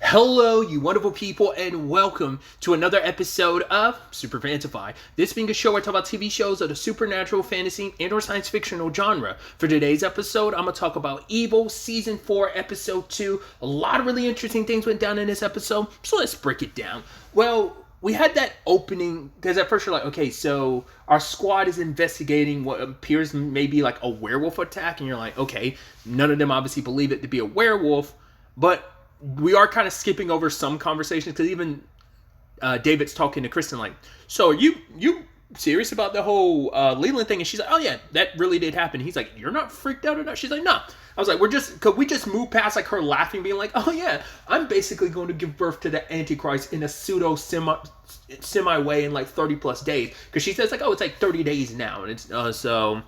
Hello, you wonderful people, and welcome to another episode of SuperFantaFi. This being a show where I talk about TV shows of the supernatural, fantasy, and/or science fictional genre. For today's episode, I'm going to talk about Evil Season 4, Episode 2. A lot of really interesting things went down in this episode, so let's break it down. Well, we had that opening, because at first you're like, okay, so our squad is investigating what appears maybe like a werewolf attack, and you're like, okay, none of them obviously believe it to be a werewolf, but we are kind of skipping over some conversations because even David's talking to Kristen like, so are you serious about the whole Leland thing? And she's like, oh yeah, that really did happen. He's like, you're not freaked out or not? She's like, no. I was like, could we just move past like her laughing, being like, oh yeah, I'm basically going to give birth to the Antichrist in a pseudo semi way in like 30 plus days. Because she says like, oh, it's like 30 days now. And it's so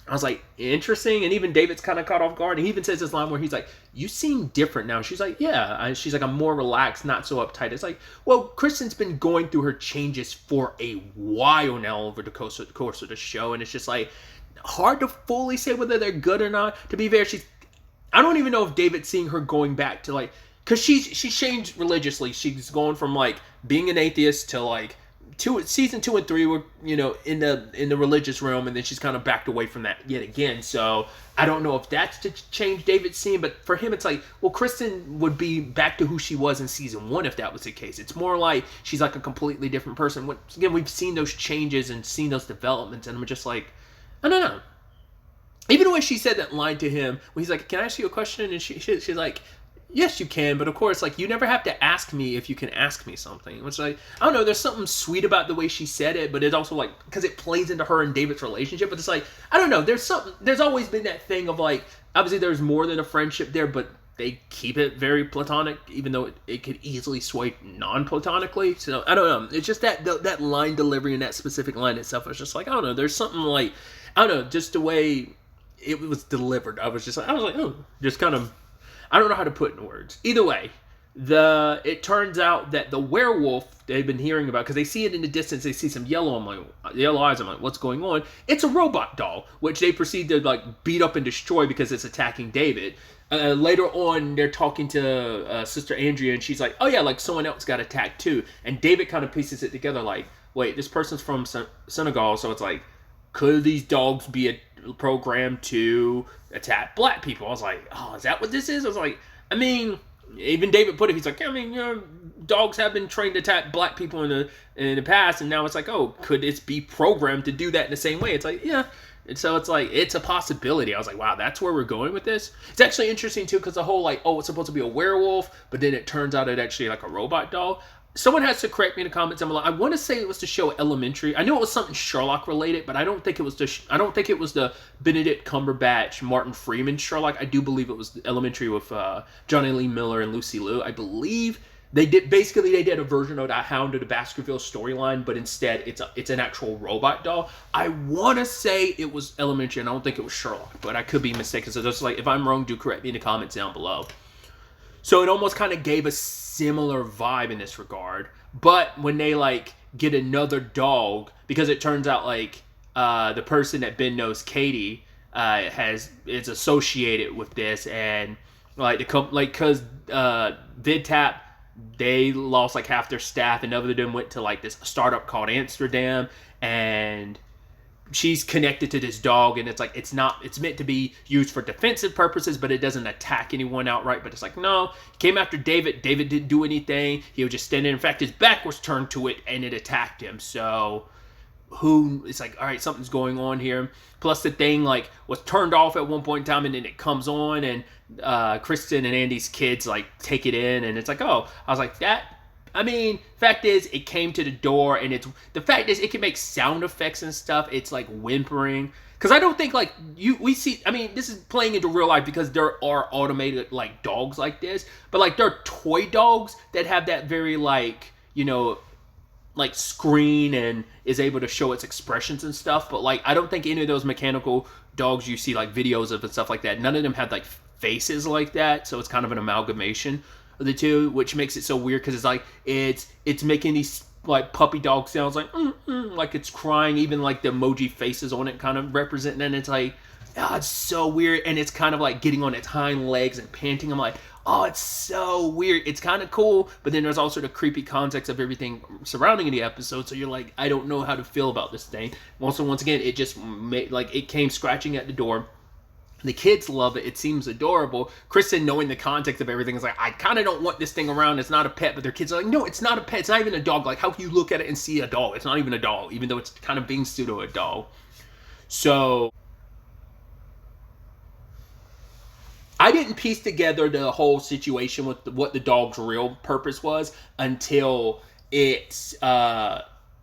I was like, interesting. And even David's kind of caught off guard. And he even says this line where he's like, you seem different now. She's like, yeah. She's like, I'm more relaxed, not so uptight. It's like, well, Kristen's been going through her changes for a while now over the course of the show. And it's just like hard to fully say whether they're good or not. To be fair, I don't even know if David's seeing her going back to like, because she's changed religiously. She's going from like being an atheist to like, season 2 and 3 were, in the religious realm, and then she's kind of backed away from that yet again. So I don't know if that's to change David's scene, but for him it's like, well, Kristen would be back to who she was in season 1 if that was the case. It's more like she's like a completely different person. Once again, we've seen those changes and seen those developments, and I'm just like, I don't know. Even the way she said that line to him, when he's like, can I ask you a question? And she's like, yes, you can, but of course, like, you never have to ask me if you can ask me something. Which, like, I don't know, there's something sweet about the way she said it, but it's also, like, because it plays into her and David's relationship, but it's like, I don't know, there's always been that thing of, like, obviously there's more than a friendship there, but they keep it very platonic, even though it could easily sway non-platonically. So, I don't know, it's just that line delivery and that specific line itself was just like, I don't know, there's something, like, I don't know, just the way it was delivered, I was like, oh, just kind of, I don't know how to put it in words. Either way, it turns out that the werewolf they've been hearing about, because they see it in the distance, they see some yellow eyes. I'm like, what's going on? It's a robot doll, which they proceed to like beat up and destroy because it's attacking David. Later on, they're talking to Sister Andrea, and she's like, oh yeah, like someone else got attacked too. And David kind of pieces it together like, wait, this person's from Senegal, so it's like, could these dogs be programmed to attack black people? I was like, oh, is that what this is? I was like, I mean, even David put it, he's like, I mean, dogs have been trained to attack black people in the past, and now it's like, oh, could it be programmed to do that in the same way? It's like, yeah. And so it's like, it's a possibility. I was like, wow, that's where we're going with this. It's actually interesting too, because the whole like, oh, it's supposed to be a werewolf, but then it turns out it actually like a robot doll. Someone has to correct me in the comments. I want to say it was the show Elementary. I knew it was something Sherlock related, but I don't think it was the Benedict Cumberbatch, Martin Freeman Sherlock. I do believe it was Elementary with Johnny Lee Miller and Lucy Liu. I believe they did a version of that Hound of the Baskerville storyline, but instead it's an actual robot doll. I want to say it was Elementary, and I don't think it was Sherlock, but I could be mistaken. So just like, if I'm wrong, do correct me in the comments down below. So it almost kind of gave a similar vibe in this regard. But when they like get another dog, because it turns out like the person that Ben knows, Katie, is associated with this, and like because VidTap, they lost like half their staff, and other of them went to like this startup called Amsterdam, and she's connected to this dog, and it's like, it's meant to be used for defensive purposes, but it doesn't attack anyone outright. But it's like, no, he came after David didn't do anything, he was just standing, in fact his back was turned to it, and it attacked him. So it's like, all right, something's going on here. Plus the thing like was turned off at one point in time, and then it comes on, and Kristen and Andy's kids like take it in, and it's like, oh, I was like, that, I mean, fact is, it came to the door, and the fact is, it can make sound effects and stuff. It's like whimpering. Because I don't think, like, we see, I mean, this is playing into real life because there are automated, like, dogs like this. But, like, there are toy dogs that have that very, like, like, screen and is able to show its expressions and stuff. But, like, I don't think any of those mechanical dogs you see, like, videos of and stuff like that, none of them have, like, faces like that. So it's kind of an amalgamation of the two, which makes it so weird, because it's like it's making these like puppy dog sounds, like like it's crying, even like the emoji faces on it kind of representing it, and it's like, oh, it's so weird. And it's kind of like getting on its hind legs and panting. I'm like, oh, it's so weird. It's kind of cool, but then there's also the creepy context of everything surrounding the episode. So you're like, I don't know how to feel about this thing. Also, once again, it just made, like, it came scratching at the door. The kids love it. It seems adorable. Kristen, knowing the context of everything, is like, I kind of don't want this thing around. It's not a pet. But their kids are like, no, it's not a pet. It's not even a dog. Like, how can you look at it and see a dog? It's not even a dog, even though it's kind of being pseudo a dog. So I didn't piece together the whole situation with what the dog's real purpose was until it's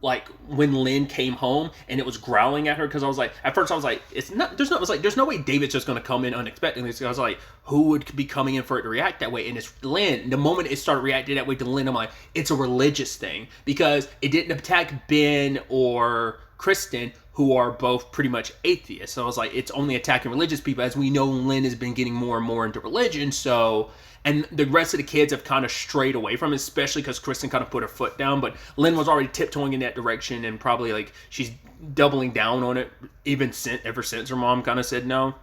like when Lynn came home and it was growling at her, because I was like, at first I was like, there's no way David's just going to come in unexpectedly. So I was like, who would be coming in for it to react that way? And it's Lynn. The moment it started reacting that way to Lynn, I'm like, it's a religious thing, because it didn't attack Ben or Kristen, who are both pretty much atheists. So I was like, it's only attacking religious people. As we know, Lynn has been getting more and more into religion. So, and the rest of the kids have kind of strayed away from it, especially because Kristen kind of put her foot down. But Lynn was already tiptoeing in that direction, and probably like she's doubling down on it ever since her mom kind of said no.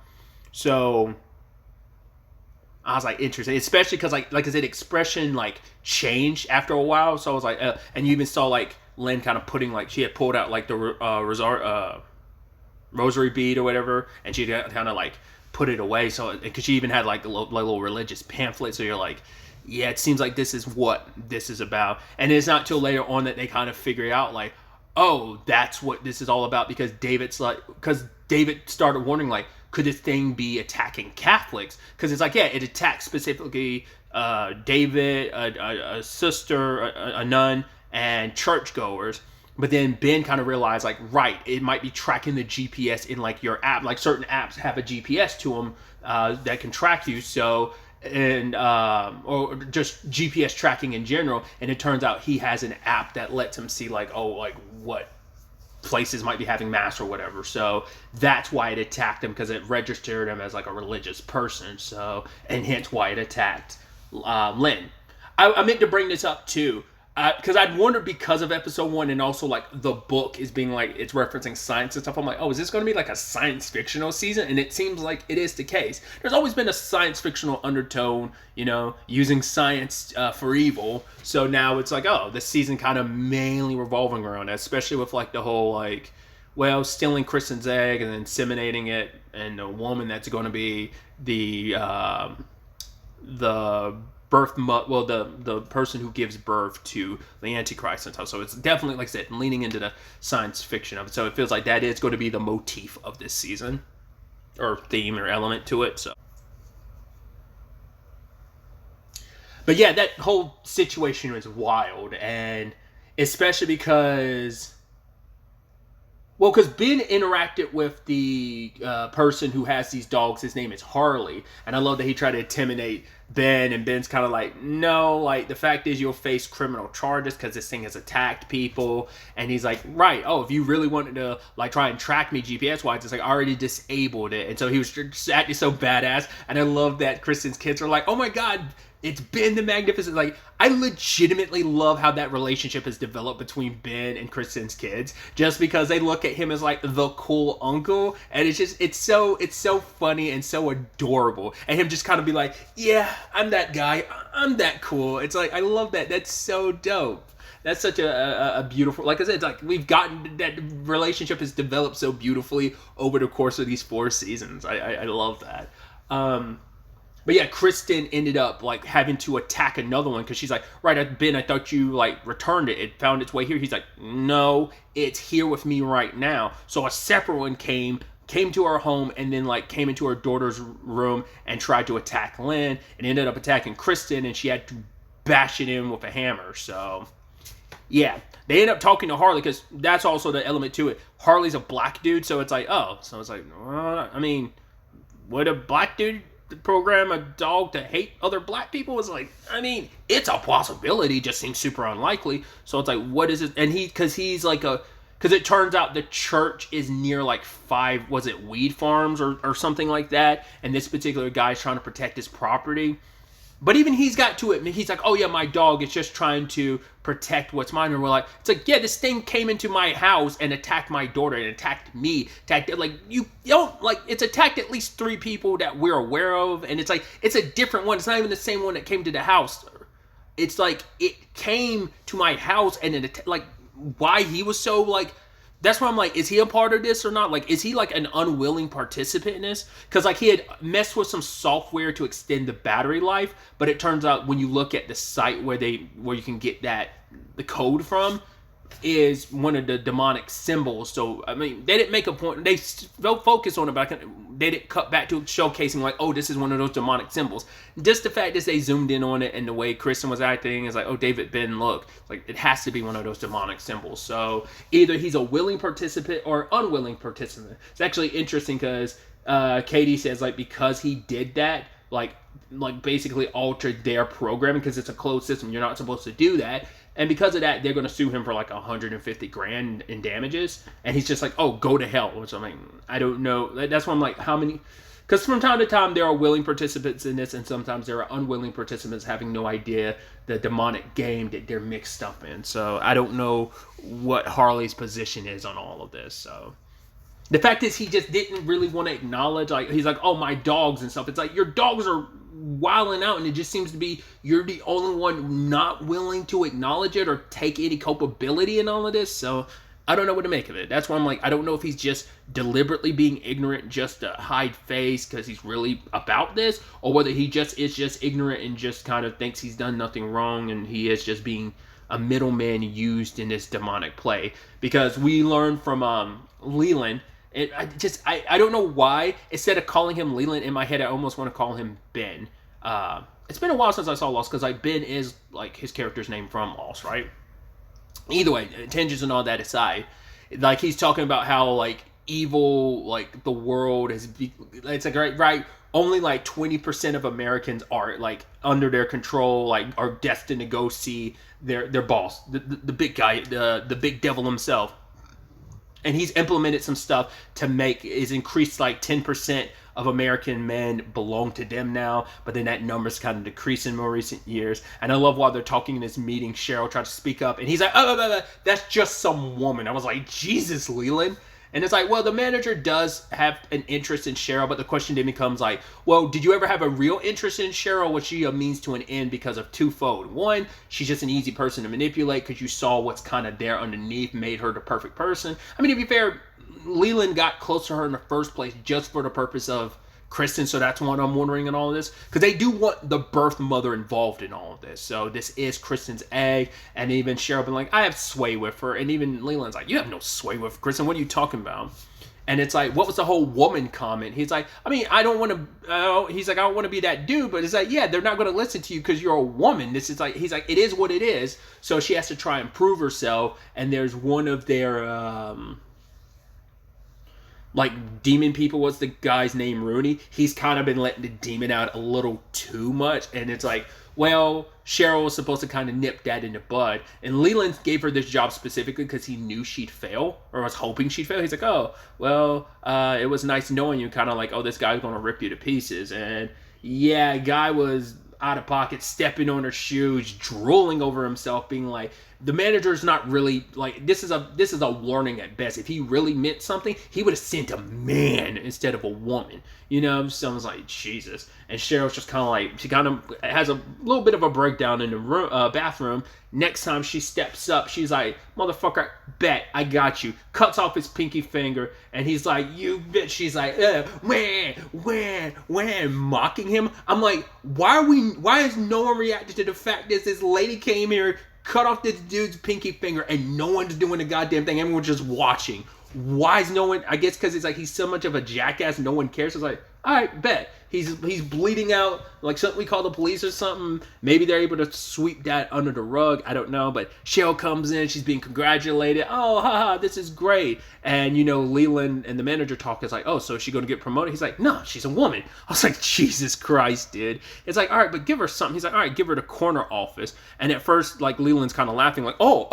So I was like, interesting, especially because like I said, expression like changed after a while. So I was like, and you even saw like Lynn kind of putting, like, she had pulled out like the rosary bead or whatever, and she kind of like put it away. So because she even had like a little religious pamphlet. So you're like, yeah, it seems like this is what this is about. And it's not till later on that they kind of figure out like, oh, that's what this is all about, because David started wondering like, could this thing be attacking Catholics? Because it's like, yeah, it attacks specifically David, a sister, a nun, and churchgoers. But then Ben kind of realized, like, right, it might be tracking the GPS in like your app. Like certain apps have a GPS to them that can track you. So, and or just GPS tracking in general. And it turns out he has an app that lets him see like, oh, like what places might be having mass or whatever. So that's why it attacked him, because it registered him as like a religious person. So, and hence why it attacked Lynn. I meant to bring this up too, because I'd wondered, because of episode 1, and also like the book is being like, it's referencing science and stuff. I'm like, oh, is this going to be like a science fictional season? And it seems like it is the case. There's always been a science fictional undertone, you know, using science for evil. So now it's like, oh, this season kind of mainly revolving around that, especially with like the whole like, well, stealing Kristen's egg and then inseminating it, and the woman that's going to be the the person who gives birth to the Antichrist and stuff. So it's definitely, like I said, leaning into the science fiction of it. So it feels like that is going to be the motif of this season, or theme or element to it. So, but yeah, that whole situation was wild, and especially because, well, because Ben interacted with the person who has these dogs. His name is Harley. And I love that he tried to intimidate Ben. And Ben's kind of like, no, like, the fact is you'll face criminal charges because this thing has attacked people. And he's like, right, oh, if you really wanted to, like, try and track me GPS-wise, it's like, I already disabled it. And so he was just acting so badass. And I love that Kristen's kids are like, oh my God, it's Ben the Magnificent. Like, I legitimately love how that relationship has developed between Ben and Kristen's kids, just because they look at him as like the cool uncle, and it's so funny and so adorable. And him just kind of be like, yeah, I'm that guy, I'm that cool. It's like, I love that. That's so dope. That's such a beautiful, like I said, it's like we've gotten, that relationship has developed so beautifully over the course of these 4 seasons. I love that. But yeah, Kristen ended up like having to attack another one, because she's like, right, Ben, I thought you like returned it. It found its way here. He's like, no, it's here with me right now. So a separate one came to her home, and then like came into her daughter's room and tried to attack Lynn, and ended up attacking Kristen, and she had to bash it in with a hammer. So yeah, they end up talking to Harley, because that's also the element to it. Harley's a black dude, so it's like, oh, so it's like, I mean, would a black dude program a dog to hate other black people? Was like, I mean, it's a possibility, just seems super unlikely. So it's like, what is it? And because it turns out the church is near like 5, was it weed farms or something like that, and this particular guy's trying to protect his property. But even he's got to admit, he's like, oh yeah, my dog is just trying to protect what's mine. And we're like, it's like, yeah, this thing came into my house and attacked my daughter and attacked me. Like, you don't, like, it's attacked at least 3 people that we're aware of. And it's like, it's a different one. It's not even the same one that came to the house. It's like, it came to my house and it, like, why he was so, like, that's why I'm like, is he a part of this or not? Like, is he like an unwilling participant in this? Because like he had messed with some software to extend the battery life, but it turns out when you look at the site where you can get the code from, is one of the demonic symbols. So I mean, they didn't make a point. They focus on it, but they didn't cut back to showcasing like, oh, this is one of those demonic symbols. Just the fact that they zoomed in on it and the way Kristen was acting is like, oh, David Ben, look, like it has to be one of those demonic symbols. So either he's a willing participant or unwilling participant. It's actually interesting because Katie says like because he did that, like basically altered their programming because it's a closed system. You're not supposed to do that. And because of that, they're going to sue him for like 150 grand in damages. And he's just like, oh, go to hell. Which I'm like, I don't know. That's why I'm like, how many? Because from time to time, there are willing participants in this. And sometimes there are unwilling participants having no idea the demonic game that they're mixed up in. So I don't know what Harley's position is on all of this. So the fact is he just didn't really want to acknowledge. Like he's like, oh, my dogs and stuff. It's like your dogs are wilding out, and it just seems to be you're the only one not willing to acknowledge it or take any culpability in all of this. So I don't know what to make of it. That's why I'm like, I don't know if he's just deliberately being ignorant just to hide face because he's really about this, or whether he just is just ignorant and just kind of thinks he's done nothing wrong and he is just being a middleman used in this demonic play. Because we learned from Leland. And I don't know why, instead of calling him Leland, in my head I almost want to call him Ben. It's been a while since I saw Lost, because like Ben is like his character's name from Lost, right? Either way, tangents and all that aside, like he's talking about how like evil, like the world has it's like right, only like 20% of Americans are like under their control, like are destined to go see their boss, the big guy, the big devil himself. And he's implemented some stuff to is increased like 10% of American men belong to them now. But then that number's kind of decreased in more recent years. And I love while they're talking in this meeting, Cheryl tried to speak up. And he's like, oh, that's just some woman. I was like, Jesus, Leland. And it's like, well, the manager does have an interest in Cheryl, but the question then becomes like, well, did you ever have a real interest in Cheryl? Was she a means to an end because of twofold? One, she's just an easy person to manipulate because you saw what's kind of there underneath, made her the perfect person. I mean, to be fair, Leland got close to her in the first place just for the purpose of Kristen, so that's what I'm wondering in all of this. Because they do want the birth mother involved in all of this. So this is Kristen's egg, and even Cheryl been like, I have sway with her. And even Leland's like, you have no sway with Kristen. What are you talking about? And it's like, what was the whole woman comment? He's like, I mean, I don't want to, he's like, I don't want to be that dude. But it's like, yeah, they're not going to listen to you because you're a woman. This is like, he's like, it is what it is. So she has to try and prove herself. And there's one of their, like demon people, what's the guy's name, Rooney? He's kind of been letting the demon out a little too much, and it's like, well, Cheryl was supposed to kind of nip that in the bud, and Leland gave her this job specifically because he knew she'd fail, or was hoping she'd fail. He's like, oh, well, it was nice knowing you, kind of like, oh, this guy's going to rip you to pieces, and yeah, guy was out of pocket, stepping on her shoes, drooling over himself, being like, the manager's not really like, this is a warning at best. If he really meant something, he would have sent a man instead of a woman. You know, someone's like, Jesus. And Cheryl's just kind of like, she kind of has a little bit of a breakdown in the room, bathroom. Next time she steps up, she's like, motherfucker, bet, I got you. Cuts off his pinky finger, and he's like, you bitch. She's like, when, mocking him. I'm like, why is no one reacting to the fact that this lady came here, cut off this dude's pinky finger, and no one's doing the goddamn thing. Everyone's just watching. Why is no one? I guess because it's like he's so much of a jackass, no one cares. It's like, all right, bet. He's bleeding out, like something we call the police or something. Maybe they're able to sweep that under the rug. I don't know. But Cheryl comes in. She's being congratulated. Oh, haha, this is great. And, you know, Leland and the manager talk is like, oh, so is she going to get promoted? He's like, no, she's a woman. I was like, Jesus Christ, dude. It's like, all right, but give her something. He's like, all right, give her the corner office. And at first, like, Leland's kind of laughing like, oh,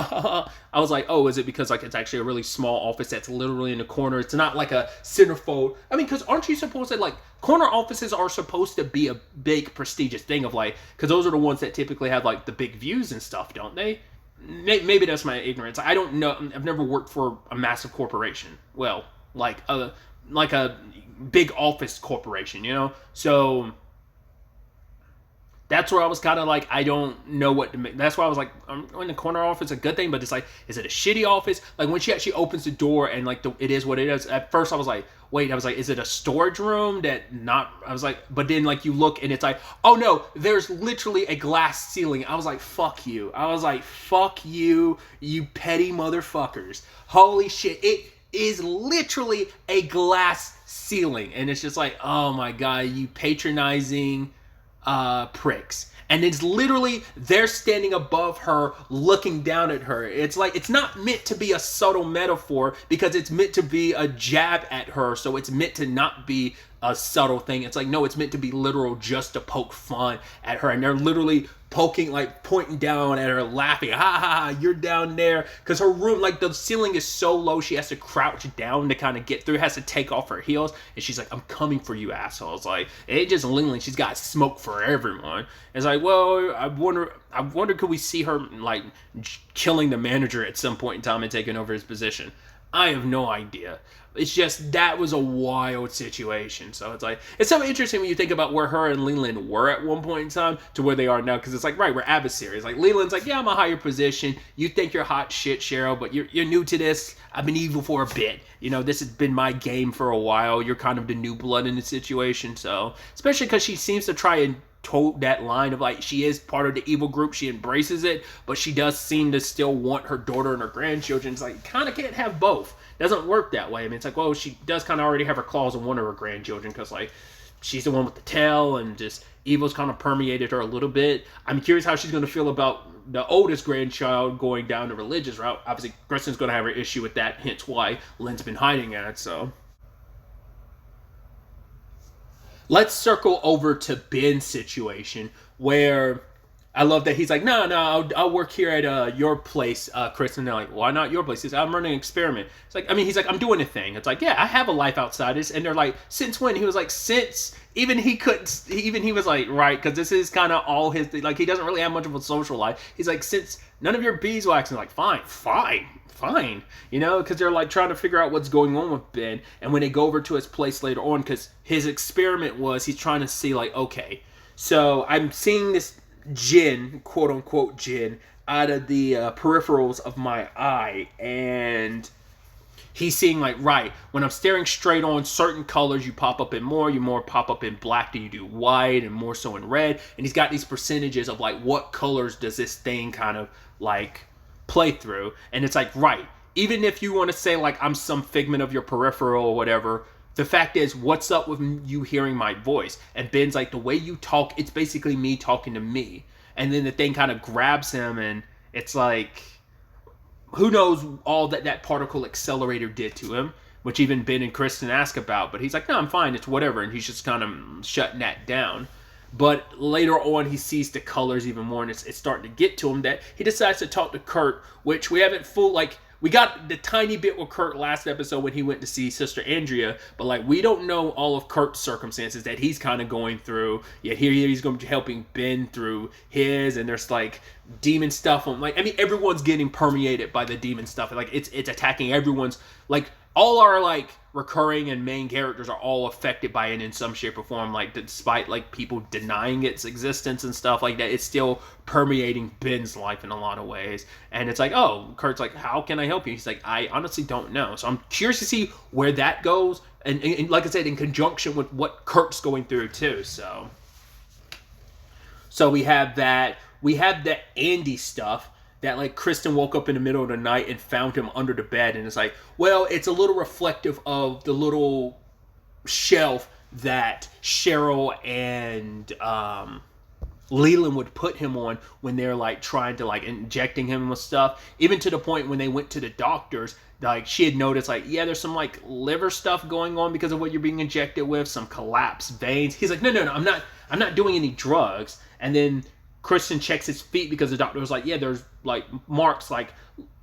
I was like, oh, is it because, like, it's actually a really small office that's literally in the corner? It's not like a centerfold. I mean, because aren't you supposed to, like, corner offices are supposed to be a big prestigious thing of like, because those are the ones that typically have like the big views and stuff, don't they? Maybe that's my ignorance. I don't know. I've never worked for a massive corporation. Well, like a big office corporation, you know. So that's where I was kind of like, I don't know what to make. That's why I was like, in the corner office, a good thing, but it's like, is it a shitty office? Like when she actually opens the door and like it is what it is. At first I was like, wait, I was like, is it a storage room that not, I was like, but then like you look and it's like, oh no, there's literally a glass ceiling. I was like, fuck you. I was like, fuck you, you petty motherfuckers. Holy shit. It is literally a glass ceiling. And it's just like, oh my God, you patronizing pricks. And it's literally, they're standing above her, looking down at her. It's like, it's not meant to be a subtle metaphor because it's meant to be a jab at her. So it's meant to not be a subtle thing. It's like, no, it's meant to be literal just to poke fun at her. And they're literally poking, like pointing down at her, laughing. Ha ha ha, you're down there. Because her room, like the ceiling is so low, she has to crouch down to kind of get through, has to take off her heels. And she's like, I'm coming for you, assholes. Like, it just literally, she's got smoke for everyone. It's like, well, I wonder, could we see her like killing the manager at some point in time and taking over his position? I have no idea. It's just, that was a wild situation. So it's like, it's so interesting when you think about where her and Leland were at one point in time to where they are now. Because it's like, right, we're adversaries. Like Leland's like, yeah, I'm a higher position. You think you're hot shit, Cheryl, but you're new to this. I've been evil for a bit. You know, this has been my game for a while. You're kind of the new blood in the situation. So, especially because she seems to try and told that line of like, she is part of the evil group, she embraces it, but she does seem to still want her daughter and her grandchildren. It's like, kind of can't have both. Doesn't work that way. I mean, it's like, well, she does kind of already have her claws on one of her grandchildren because like she's the one with the tail and just evil's kind of permeated her a little bit. I'm curious how she's going to feel about the oldest grandchild going down the religious route. Obviously Kristen's going to have her issue with that, hence why Lynn's been hiding at it. So let's circle over to Ben's situation, where I love that he's like, no, I'll work here at your place, Chris. And they're like, why not your place? He's like, I'm running an experiment. It's like, I mean, he's like, I'm doing a thing. It's like, yeah, I have a life outside this. And they're like, since when? He was like, since, even he was like, right, because this is kind of all his, like, he doesn't really have much of a social life. He's like, since none of your beeswax. And like, fine, you know, because they're like trying to figure out what's going on with Ben. And when they go over to his place later on, because his experiment was, he's trying to see like, okay, so I'm seeing this gin, quote unquote gin, out of the peripherals of my eye, and he's seeing like, right, when I'm staring straight on certain colors, you pop up in more, you more pop up in black than you do white, and more so in red. And he's got these percentages of like, what colors does this thing kind of like play through? And it's like, right, even if you want to say like I'm some figment of your peripheral or whatever, the fact is, what's up with you hearing my voice? And Ben's like, the way you talk, it's basically me talking to me. And then the thing kind of grabs him, and it's like, who knows all that particle accelerator did to him, which even Ben and Kristen ask about. But he's like, no, I'm fine, it's whatever. And he's just kind of shutting that down. But later on, he sees the colors even more, and it's starting to get to him that he decides to talk to Kurt, which we haven't we got the tiny bit with Kurt last episode when he went to see Sister Andrea, but like we don't know all of Kurt's circumstances that he's kind of going through. Yet here he's going to be helping Ben through his, and there's like demon stuff on, like, I mean, everyone's getting permeated by the demon stuff. Like it's attacking everyone's, like all our like recurring and main characters are all affected by it in some shape or form. Like despite like people denying its existence and stuff like that, it's still permeating Ben's life in a lot of ways. And it's like, oh, Kurt's like, how can I help you? He's like, I honestly don't know. So I'm curious to see where that goes. And like I said, in conjunction with what Kurt's going through too. So we have that. We have the Andy stuff. That like Kristen woke up in the middle of the night and found him under the bed, and it's like, well, it's a little reflective of the little shelf that Cheryl and Leland would put him on when they're like trying to like injecting him with stuff. Even to the point when they went to the doctors, like she had noticed like, yeah, there's some like liver stuff going on because of what you're being injected with, some collapsed veins. He's like, no, I'm not doing any drugs. And then Kristen checks his feet because the doctor was like, yeah, there's like marks like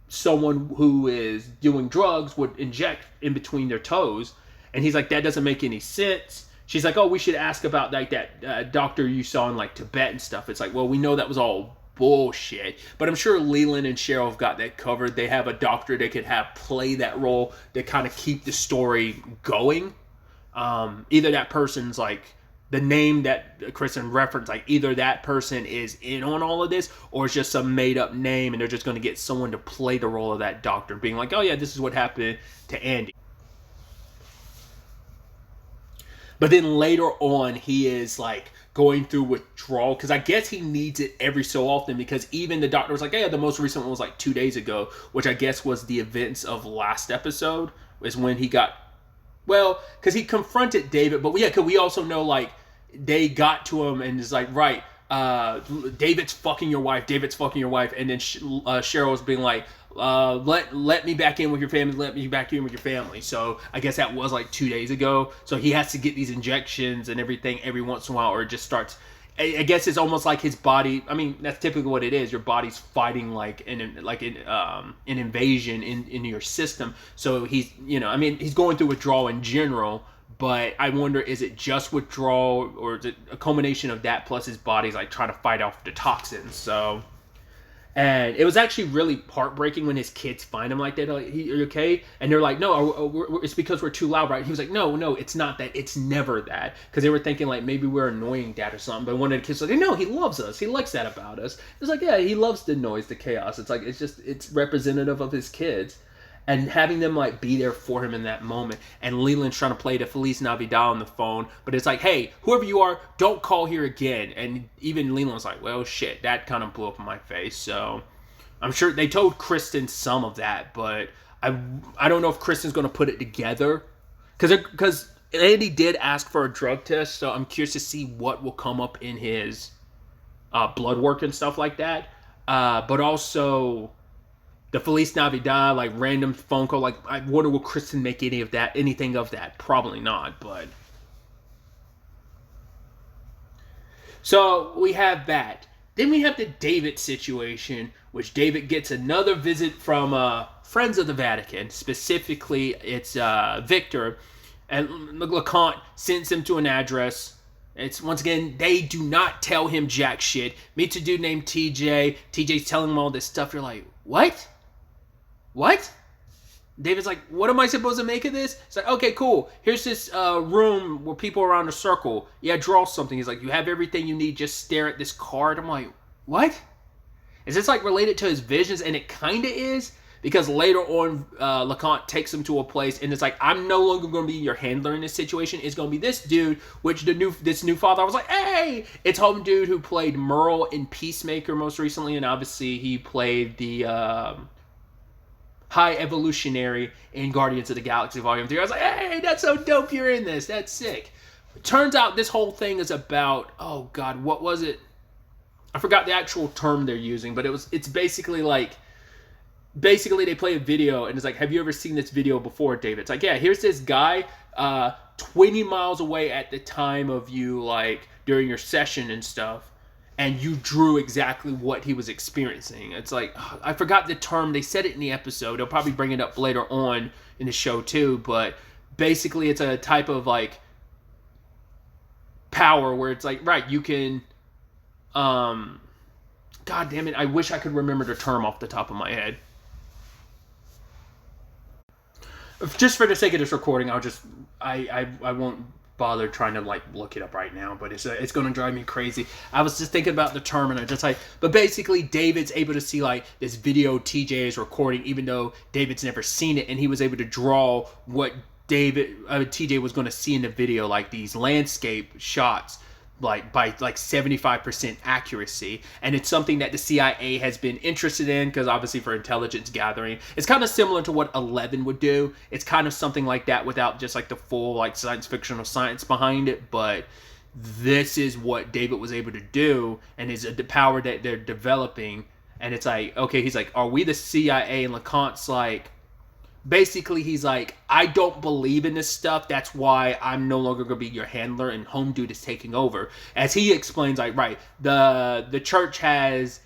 someone who is doing drugs would inject in between their toes. And he's like, that doesn't make any sense. she's like, oh, we should ask about like that doctor you saw in like Tibet and stuff. It's like, well, we know that was all bullshit, but I'm sure Leland and Cheryl have got that covered. They have a doctor they could have play that role to kind of keep the story going. Either that person's like the name that Kristen referenced, like either that person is in on all of this or it's just some made up name and they're just going to get someone to play the role of that doctor, being like, oh yeah, this is what happened to Andy. But then later on, he is like going through withdrawal because I guess he needs it every so often, because even the doctor was like, yeah, the most recent one was like 2 days ago, which I guess was the events of last episode, is when he got, well, because he confronted David, but yeah, because we also know like they got to him and it's like, right, David's fucking your wife, and then Cheryl was being like, let me back in with your family, let me back in with your family. So I guess that was like 2 days ago. So he has to get these injections and everything every once in a while, or it just starts. I guess it's almost like his body. I mean, that's typically what it is. Your body's fighting like an invasion into your system. So he's, I mean, he's going through withdrawal in general. But I wonder, is it just withdrawal, or is it a combination of that plus his body's like trying to fight off the toxins? So, and it was actually really heartbreaking when his kids find him like that. Like, are you okay? And they're like, no, it's because we're too loud, right? He was like, no, it's not that. It's never that. Because they were thinking like maybe we're annoying dad or something. But one of the kids was like, no, he loves us. He likes that about us. It's like, yeah, he loves the noise, the chaos. It's like, it's representative of his kids. And having them like be there for him in that moment, and Leland's trying to play the Feliz Navidad on the phone, but it's like, hey, whoever you are, don't call here again. And even Leland was like, well, shit, that kind of blew up in my face. So I'm sure they told Kristen some of that, but I don't know if Kristen's going to put it together, because Andy did ask for a drug test, so I'm curious to see what will come up in his blood work and stuff like that. But also the Feliz Navidad, like random phone call, like I wonder will Kristen make anything of that? Probably not, but. So we have that. Then we have the David situation, which David gets another visit from Friends of the Vatican. Specifically, it's Victor, and LeConte sends him to an address. It's, once again, they do not tell him jack shit. Meets a dude named TJ. TJ's telling him all this stuff. You're like, what? What? David's like, what am I supposed to make of this? It's like, okay, cool. Here's this room where people are around a circle. Yeah, draw something. He's like, you have everything you need. Just stare at this card. I'm like, what? Is this like related to his visions? And it kind of is. Because later on, LeConte takes him to a place, and it's like, I'm no longer going to be your handler in this situation. It's going to be this dude, which this new father, I was like, hey! It's home dude who played Merle in Peacemaker most recently, and obviously he played the High Evolutionary in Guardians of the Galaxy Volume 3. I was like, hey, that's so dope you're in this. That's sick. It turns out this whole thing is about, oh God, what was it? I forgot the actual term they're using, but it's basically like, they play a video and it's like, have you ever seen this video before, David? It's like, yeah, here's this guy 20 miles away at the time of you, like during your session and stuff, and you drew exactly what he was experiencing. It's like, I forgot the term. They said it in the episode. They'll probably bring it up later on in the show too, but basically it's a type of like power where it's like, right, you can, God damn it, I wish I could remember the term off the top of my head. Just for the sake of this recording, I won't bother trying to like look it up right now, but it's going to drive me crazy. I was just thinking about the term, and I just like, but basically David's able to see like this video TJ is recording, even though David's never seen it, and he was able to draw what TJ was going to see in the video, like these landscape shots, like by like 75% accuracy. And it's something that the CIA has been interested in, because obviously for intelligence gathering, it's kind of similar to what 11 would do. It's kind of something like that without just like the full like science fictional science behind it, but this is what David was able to do, and is the power that they're developing. And it's like, okay, he's like, are we the CIA? And LeConte's like, basically, he's like, I don't believe in this stuff. That's why I'm no longer going to be your handler, and Home Dude is taking over. As he explains, like, right, the church has,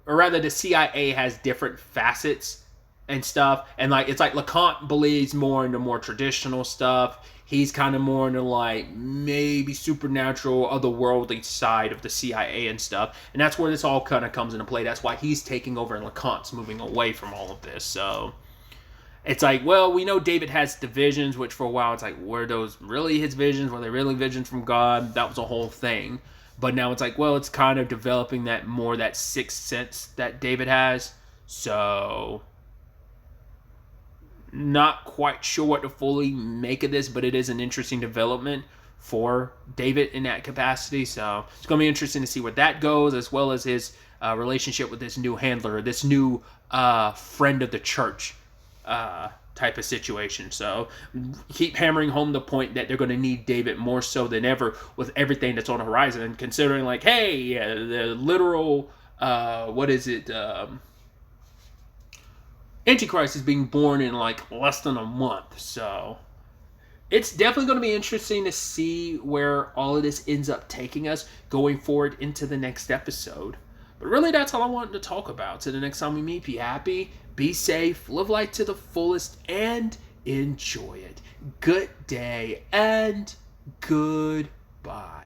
or rather the CIA has different facets and stuff. And like it's like LeConte believes more into more traditional stuff. He's kind of more into like maybe supernatural, otherworldly side of the CIA and stuff. And that's where this all kind of comes into play. That's why he's taking over and LeConte's moving away from all of this. So it's like, well, we know David has the visions, which for a while it's like, were those really his visions? Were they really visions from God? That was a whole thing. But now it's like, well, it's kind of developing that more, that sixth sense that David has. So not quite sure what to fully make of this, but it is an interesting development for David in that capacity. So it's going to be interesting to see where that goes, as well as his relationship with this new handler, this new friend of the church type of situation. So keep hammering home the point that they're going to need David more so than ever with everything that's on the horizon, and considering like, hey, the literal Antichrist is being born in like less than a month. So it's definitely going to be interesting to see where all of this ends up taking us going forward into the next episode. But really, that's all I wanted to talk about. So the next time we meet, be happy, be safe, live life to the fullest, and enjoy it. Good day and goodbye.